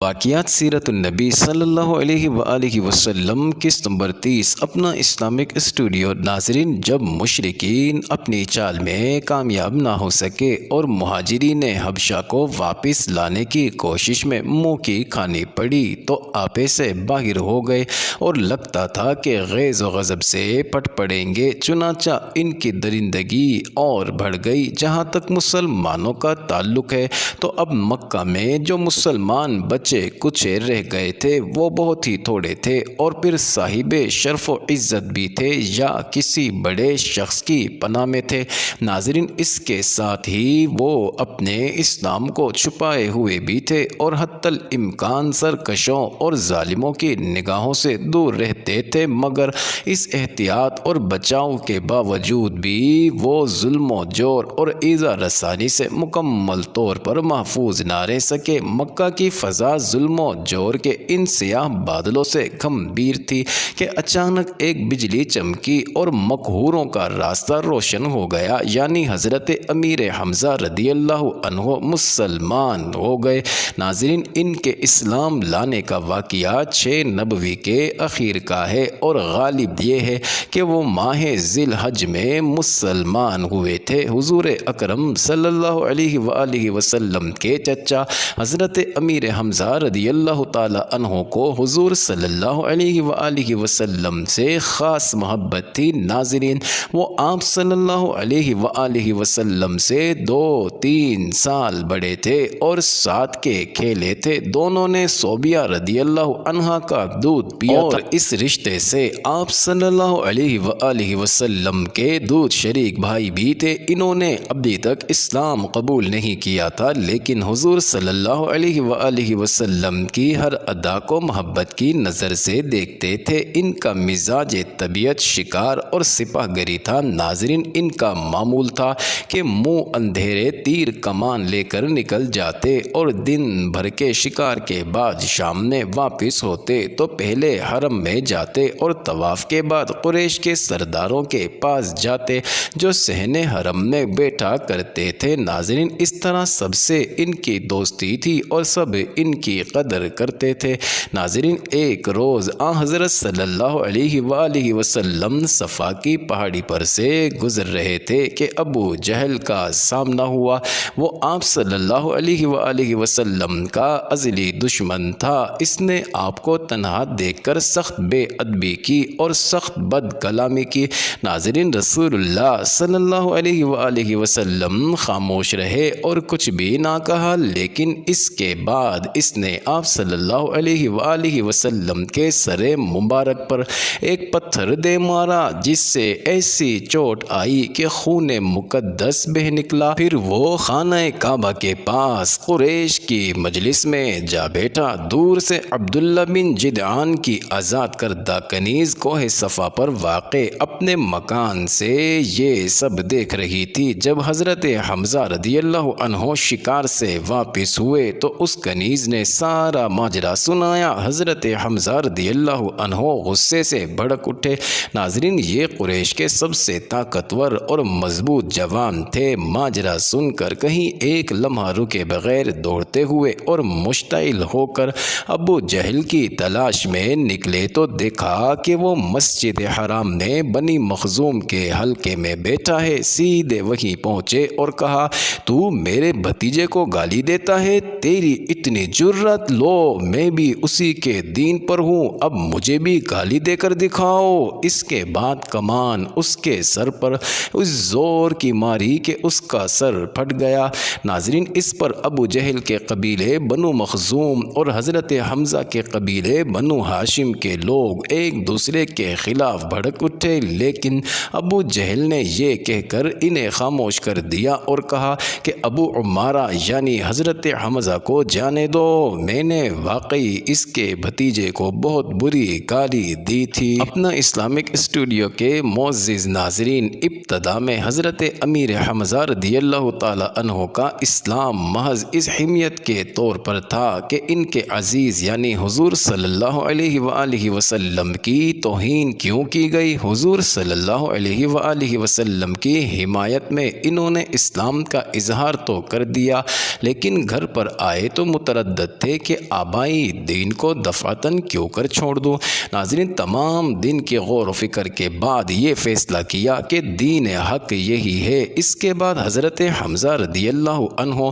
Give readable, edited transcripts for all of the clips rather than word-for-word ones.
واقعات سیرت النبی صلی اللہ علیہ وآلہ وسلم قسط نمبر 30 اپنا اسلامک اسٹوڈیو۔ ناظرین، جب مشرکین اپنی چال میں کامیاب نہ ہو سکے اور مہاجرین حبشہ کو واپس لانے کی کوشش میں منہ کی کھانی پڑی تو آپے سے باہر ہو گئے اور لگتا تھا کہ غیظ و غضب سے پٹ پڑیں گے۔ چنانچہ ان کی درندگی اور بڑھ گئی۔ جہاں تک مسلمانوں کا تعلق ہے تو اب مکہ میں جو مسلمان بچے کچھ رہ گئے تھے وہ بہت ہی تھوڑے تھے، اور پھر صاحب شرف و عزت بھی تھے یا کسی بڑے شخص کی پناہ میں تھے۔ ناظرین، اس کے ساتھ ہی وہ اپنے اسلام کو چھپائے ہوئے بھی تھے اور حتی الامکان سرکشوں اور ظالموں کی نگاہوں سے دور رہتے تھے، مگر اس احتیاط اور بچاؤ کے باوجود بھی وہ ظلم و جور اور ایذا رسانی سے مکمل طور پر محفوظ نہ رہ سکے۔ مکہ کی فضا ظلم و جور کے ان سیاہ بادلوں سے گھمبیر تھی کہ اچانک ایک بجلی چمکی اور مقہوروں کا راستہ روشن ہو گیا، یعنی حضرت امیر حمزہ رضی اللہ عنہ مسلمان ہو گئے۔ ناظرین، ان کے اسلام لانے کا واقعہ 6 نبوی کے اخیر کا ہے، اور غالب یہ ہے کہ وہ ماہ ذی الحج میں مسلمان ہوئے تھے۔ حضور اکرم صلی اللہ علیہ وآلہ وسلم کے چچا حضرت امیر حمزہ رضی اللہ تعالی عنہ کو حضور صلی اللہ علیہ وآلہ وسلم سے خاص محبت تھی۔ ناظرین، وہ آپ صلی اللہ علیہ وآلہ وسلم سے 2-3 سال بڑے تھے اور ساتھ کے کھیلے تھے۔ دونوں نے صوبیہ رضی اللہ عنہا کا دودھ پیا اور اس رشتے سے آپ صلی اللہ علیہ وآلہ وسلم کے دودھ شریک بھائی بھی تھے۔ انہوں نے ابھی تک اسلام قبول نہیں کیا تھا، لیکن حضور صلی اللہ علیہ وآلہ وسلم کی ہر ادا کو محبت کی نظر سے دیکھتے تھے۔ ان کا مزاج طبیعت شکار اور سپاہ گری تھا۔ ناظرین، ان کا معمول تھا کہ منہ اندھیرے تیر کمان لے کر نکل جاتے اور دن بھر کے شکار کے بعد شام میں واپس ہوتے تو پہلے حرم میں جاتے اور طواف کے بعد قریش کے سرداروں کے پاس جاتے جو صحن حرم میں بیٹھا کرتے تھے۔ ناظرین، اس طرح سب سے ان کی دوستی تھی اور سب ان کی قدر کرتے تھے۔ ناظرین، ایک روز حضرت صلی اللہ علیہ وآلہ وسلم صفا کی پہاڑی پر سے گزر رہے تھے کہ ابو جہل کا سامنا ہوا۔ وہ آپ صلی اللہ علیہ وآلہ وسلم کا ازلی دشمن تھا۔ اس نے آپ کو تنہا دیکھ کر سخت بے ادبی کی اور سخت بد کلامی کی۔ ناظرین، رسول اللہ صلی اللہ علیہ وآلہ وسلم خاموش رہے اور کچھ بھی نہ کہا، لیکن اس کے بعد اس نے آپ صلی اللہ علیہ وآلہ وسلم کے سر مبارک پر ایک پتھر دے مارا، جس سے ایسی چوٹ آئی کہ خون مقدس بہہ نکلا۔ پھر وہ خانہ کعبہ کے پاس قریش کی مجلس میں جا بیٹھا۔ دور سے عبداللہ بن جدعان کی آزاد کردہ کنیز کوہ صفا پر واقع اپنے مکان سے یہ سب دیکھ رہی تھی۔ جب حضرت حمزہ رضی اللہ عنہ شکار سے واپس ہوئے تو اس کنیز نے سارا ماجرا سنایا۔ حضرت حمزہ رضی اللہ عنہ غصے سے بھڑک اٹھے۔ ناظرین، یہ قریش کے سب سے طاقتور اور مضبوط جوان تھے۔ ماجرا سن کر کہیں ایک لمحہ رکے بغیر دوڑتے ہوئے اور مشتعل ہو کر ابو جہل کی تلاش میں نکلے تو دیکھا کہ وہ مسجد حرام میں بنی مخزوم کے حلقے میں بیٹھا ہے۔ سیدھے وہیں پہنچے اور کہا، تو میرے بھتیجے کو گالی دیتا ہے؟ تیری اتنی جرت، لو میں بھی اسی کے دین پر ہوں، اب مجھے بھی گالی دے کر دکھاؤ۔ اس کے بعد کمان اس کے سر پر اس زور کی ماری کہ اس کا سر پھٹ گیا۔ ناظرین، اس پر ابو جہل کے قبیلے بنو مخزوم اور حضرت حمزہ کے قبیلے بنو ہاشم کے لوگ ایک دوسرے کے خلاف بھڑک اٹھے، لیکن ابو جہل نے یہ کہہ کر انہیں خاموش کر دیا اور کہا کہ ابو عمارہ یعنی حضرت حمزہ کو جانے دو، میں نے واقعی اس کے بھتیجے کو بہت بری گالی دی تھی۔ اپنا اسلامک اسٹوڈیو کے معزز ناظرین، ابتدا میں حضرت امیر حمزہ رضی اللہ تعالی عنہ کا اسلام محض اس حمیت کے طور پر تھا کہ ان کے عزیز یعنی حضور صلی اللہ علیہ وآلہ وسلم کی توہین کیوں کی گئی۔ حضور صلی اللہ علیہ وآلہ وسلم کی حمایت میں انہوں نے اسلام کا اظہار تو کر دیا، لیکن گھر پر آئے تو متردد مردد تھے کہ آبائی دین کو دفعتاً کیوں کر چھوڑ دوں۔ ناظرین، تمام دن کے غور و فکر کے بعد یہ فیصلہ کیا کہ دین حق یہی ہے۔ اس کے بعد حضرت حمزہ رضی اللہ عنہ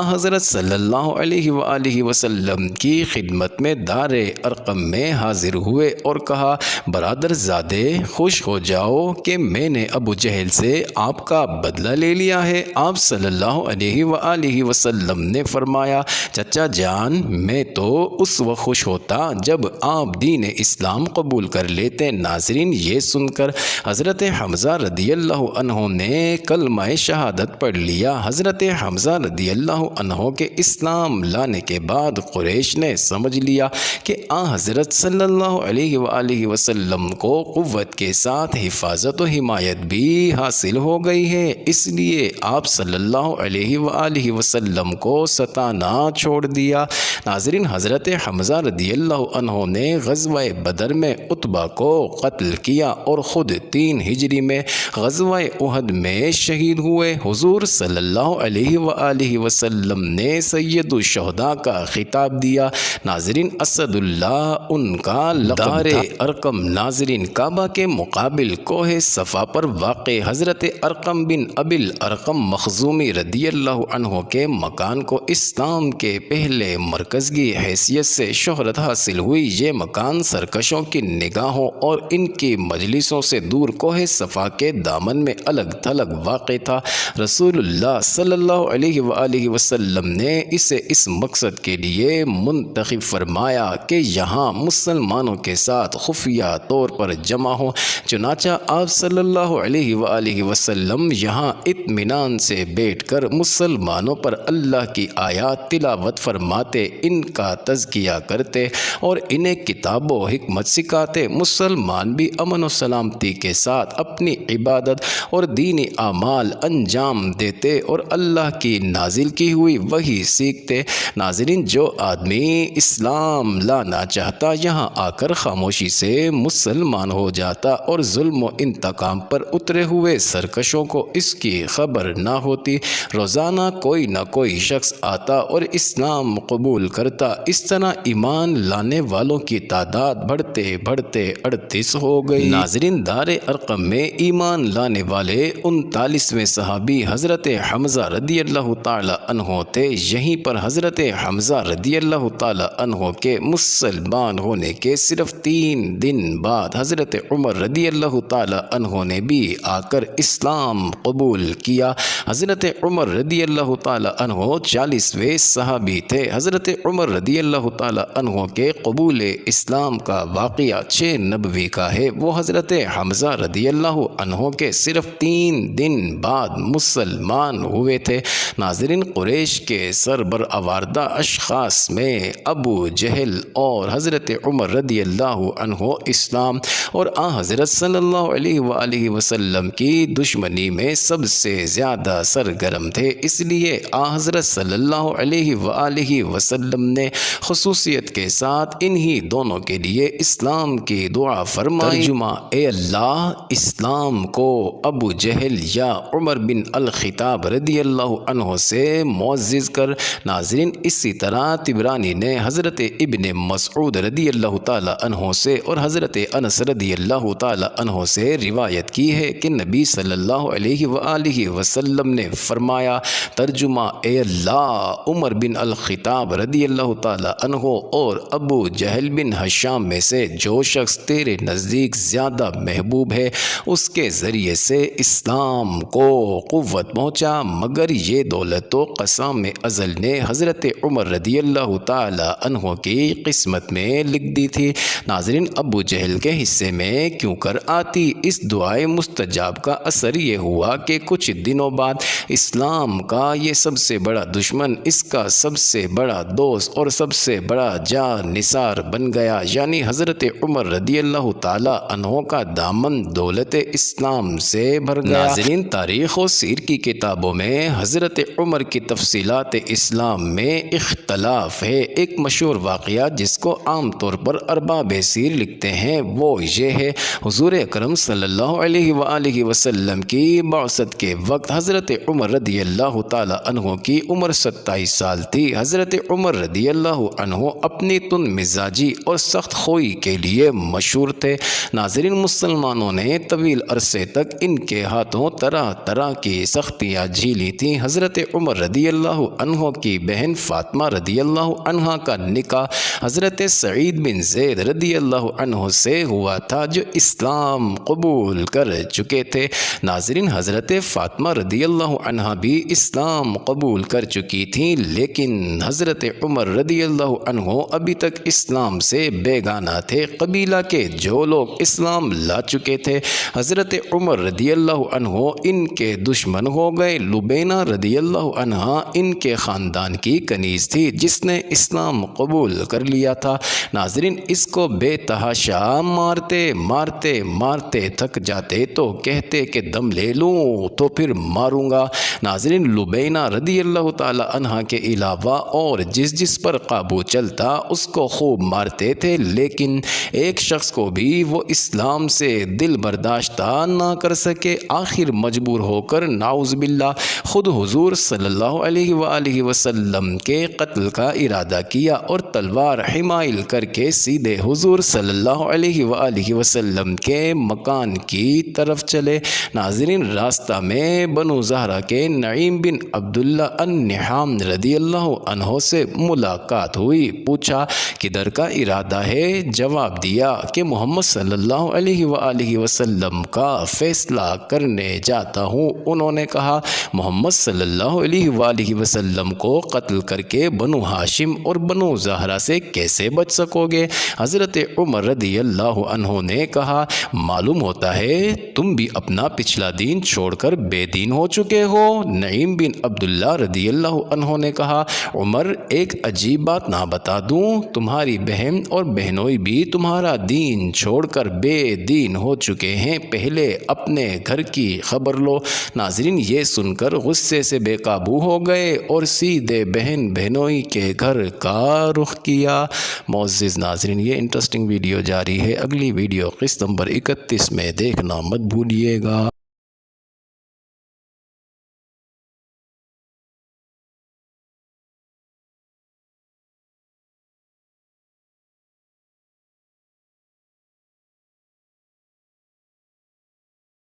حضرت صلی اللہ علیہ وآلہ وسلم کی خدمت میں دار ارقم میں حاضر ہوئے اور کہا، برادر زادے، خوش ہو جاؤ کہ میں نے ابو جہل سے آپ کا بدلہ لے لیا ہے۔ آپ صلی اللہ علیہ وآلہ وسلم نے فرمایا، چچا جان، میں تو اس وقت خوش ہوتا جب آپ دین اسلام قبول کر لیتے۔ ناظرین، یہ سن کر حضرت حمزہ رضی اللہ عنہ نے کلمہ شہادت پڑھ لیا۔ حضرت حمزہ رضی اللہ عنہ کے اسلام لانے کے بعد قریش نے سمجھ لیا کہ حضرت صلی اللہ علیہ وآلہ وسلم کو قوت کے ساتھ حفاظت و حمایت بھی حاصل ہو گئی ہے، اس لیے آپ صلی اللہ علیہ وآلہ وسلم کو ستانا چھوڑ دیا۔ ناظرین، حضرت حمزہ رضی اللہ عنہ نے غزوہ بدر میں عتبہ کو قتل کیا اور خود 3 ہجری میں غزوہ احد میں شہید ہوئے۔ حضور صلی اللہ علیہ وآلہ وسلم نے سید الشہداء کا خطاب دیا۔ ناظرین، اسد اللہ ان کا دار ارقم۔ ناظرین، کعبہ کے مقابل کوہ صفا پر واقع حضرت ارقم بن ابی الارقم مخزومی رضی اللہ عنہ کے مکان کو اسلام کے پہلے مرکز کی حیثیت سے شہرت حاصل ہوئی۔ یہ مکان سرکشوں کی نگاہوں اور ان کی مجلسوں سے دور کوہ صفا کے دامن میں الگ تھلگ واقع تھا۔ رسول اللہ صلی اللہ علیہ وآلہ وسلم نے اسے اس مقصد کے لیے منتخب فرمایا کہ یہاں مسلمانوں کے ساتھ خفیہ طور پر جمع ہو۔ چنانچہ آپ صلی اللہ علیہ وآلہ وسلم یہاں اطمینان سے بیٹھ کر مسلمانوں پر اللہ کی آیات تلاوت فرماتے، ان کا تزکیہ کرتے اور انہیں کتاب و حکمت سکھاتے۔ مسلمان بھی امن و سلامتی کے ساتھ اپنی عبادت اور دینی اعمال انجام دیتے اور اللہ کی نازل کی ہوئی وحی سیکھتے۔ ناظرین، جو آدمی اسلام لانا چاہتا یہاں آ کر خاموشی سے مسلمان ہو جاتا اور ظلم و انتقام پر اترے ہوئے سرکشوں کو اس کی خبر نہ ہوتی۔ روزانہ کوئی نہ کوئی شخص آتا اور اسلام قبول کرتا۔ اس طرح ایمان لانے والوں کی تعداد بڑھتے بڑھتے 38 ہو گئی۔ ناظرین، دار ارقم میں ایمان لانے والے 39ویں صحابی حضرت حمزہ رضی اللہ تعالی عنہ تھے۔ یہیں پر حضرت حمزہ رضی اللہ تعالی عنہ کے مسلمان ہونے کے صرف 3 دن بعد حضرت عمر رضی اللہ تعالی عنہ نے بھی آ کر اسلام قبول کیا۔ حضرت عمر رضی اللہ تعالی عنہ 40ویں صحابی تھے۔ حضرت عمر رضی اللہ تعالی عنہ کے قبول اسلام کا واقعہ 6 نبوی کا ہے۔ وہ حضرت حمزہ رضی اللہ عنہ کے صرف 3 دن بعد مسلمان ہوئے تھے۔ ناظرین، قریش کے سربراوردہ اشخاص میں ابو جہل اور حضرت عمر رضی اللہ عنہ اسلام اور حضرت صلی اللہ علیہ وآلہ وسلم کی دشمنی میں سب سے زیادہ سرگرم تھے۔ اس لیے حضرت صلی اللہ علیہ وآلہ وسلم نے خصوصیت کے ساتھ انہی دونوں کے لیے اسلام کی دعا فرمائی۔ ترجمہ: اے اللہ، اسلام کو ابو جہل یا عمر بن الخطاب رضی اللہ عنہ سے معزز کر۔ ناظرین، اسی طرح طبرانی نے حضرت ابن مسعود رضی اللہ تعالی عنہ سے اور حضرت انس رضی اللہ تعالی عنہ سے روایت کی ہے کہ نبی صلی اللہ علیہ وآلہ وسلم نے فرمایا، ترجمہ: اے اللہ، عمر بن الخطاب رضی اللہ تعالی عنہ اور ابو جہل بن ہشام میں سے جو شخص تیرے نزدیک زیادہ محبوب ہے اس کے ذریعے سے اسلام کو قوت پہنچا، مگر یہ دولت تو قسام ازل نے حضرت عمر رضی اللہ تعالی عنہ کی قسمت میں لکھ دی تھی۔ ناظرین، ابو جہل کے حصے میں کیوں کر آتی؟ اس دعائے مستجاب کا اثر یہ ہوا کہ کچھ دنوں بعد اسلام کا یہ سب سے بڑا دشمن اس کا سب سے بڑا دوست اور سب سے بڑا جان نثار بن گیا، یعنی حضرت عمر رضی اللہ تعالی عنہ کا دامن دولت اسلام سے بھر گیا۔ ناظرین، تاریخ و سیر کی کتابوں میں حضرت عمر کی تفصیلات اسلام میں اختلاف ہے۔ ایک مشہور واقعہ جس کو عام طور پر ارباب سیر لکھتے ہیں وہ یہ ہے، حضور اکرم صلی اللہ علیہ وآلہ وسلم کی بعثت کے وقت حضرت عمر رضی اللہ تعالی عنہ کی عمر 27 سال تھی۔ حضرت عمر رضی اللہ عنہ اپنی تند مزاجی اور سخت خوئی کے لیے مشہور تھے۔ ناظرین، مسلمانوں نے طویل عرصے تک ان کے ہاتھوں طرح طرح کی سختیاں جھیلی تھیں۔ حضرت عمر رضی اللہ عنہ کی بہن فاطمہ رضی اللہ عنہ کا نکاح حضرت سعید بن زید رضی اللہ عنہ سے ہوا تھا، جو اسلام قبول کر چکے تھے۔ ناظرین، حضرت فاطمہ رضی اللہ عنہ بھی اسلام قبول کر چکی تھیں، لیکن حضرت عمر رضی اللہ عنہ ابھی تک اسلام سے بیگانہ تھے۔ قبیلہ کے جو لوگ اسلام لا چکے تھے، حضرت عمر رضی اللہ عنہ ان کے دشمن ہو گئے۔ لبینہ رضی اللہ عنہ ان کے خاندان کی کنیز تھی، جس نے اسلام قبول کر لیا تھا۔ ناظرین، اس کو بے تحاشا مارتے مارتے مارتے تھک جاتے تو کہتے کہ دم لے لوں تو پھر ماروں گا۔ ناظرین، لبینہ رضی اللہ تعالی عنہ کے علاوہ اور جس پر قابو چلتا اس کو خوب مارتے تھے، لیکن ایک شخص کو بھی وہ اسلام سے دل برداشتہ نہ کر سکے۔ آخر مجبور ہو کر نعوذ باللہ خود حضور صلی اللہ علیہ وآلہ وسلم کے قتل کا ارادہ کیا اور تلوار حمائل کر کے سیدھے حضور صلی اللہ علیہ وآلہ وسلم کے مکان کی طرف چلے۔ ناظرین، راستہ میں بنو زہرہ کے نعیم بن عبداللہ النحام رضی اللہ عنہ سے ملاقات ہوئی۔ پوچھا کدھر کا ارادہ ہے؟ جواب دیا کہ محمد صلی اللہ علیہ وآلہ وسلم کا فیصلہ کرنے جاتا ہوں۔ انہوں نے کہا محمد صلی اللہ علیہ وآلہ وسلم کو قتل کر کے بنو ہاشم اور بنو زہرہ سے کیسے بچ سکو گے؟ حضرت عمر رضی اللہ عنہ نے کہا معلوم ہوتا ہے تم بھی اپنا پچھلا دین چھوڑ کر بے دین ہو چکے ہو۔ نعیم بن عبداللہ رضی اللہ عنہ نے کہا عمر، ایک عجیب بات نہ بتا دوں، تمہاری بہن اور بہنوئی بھی تمہارا دین چھوڑ کر بے دین ہو چکے ہیں، پہلے اپنے گھر کی خبر لو۔ ناظرین، یہ سن کر غصے سے بے قابو ہو گئے اور سیدھے بہن بہنوئی کے گھر کا رخ کیا۔ معزز ناظرین، یہ انٹرسٹنگ ویڈیو جاری ہے، اگلی ویڈیو قسط نمبر 31 میں دیکھنا مت بھولیے گا۔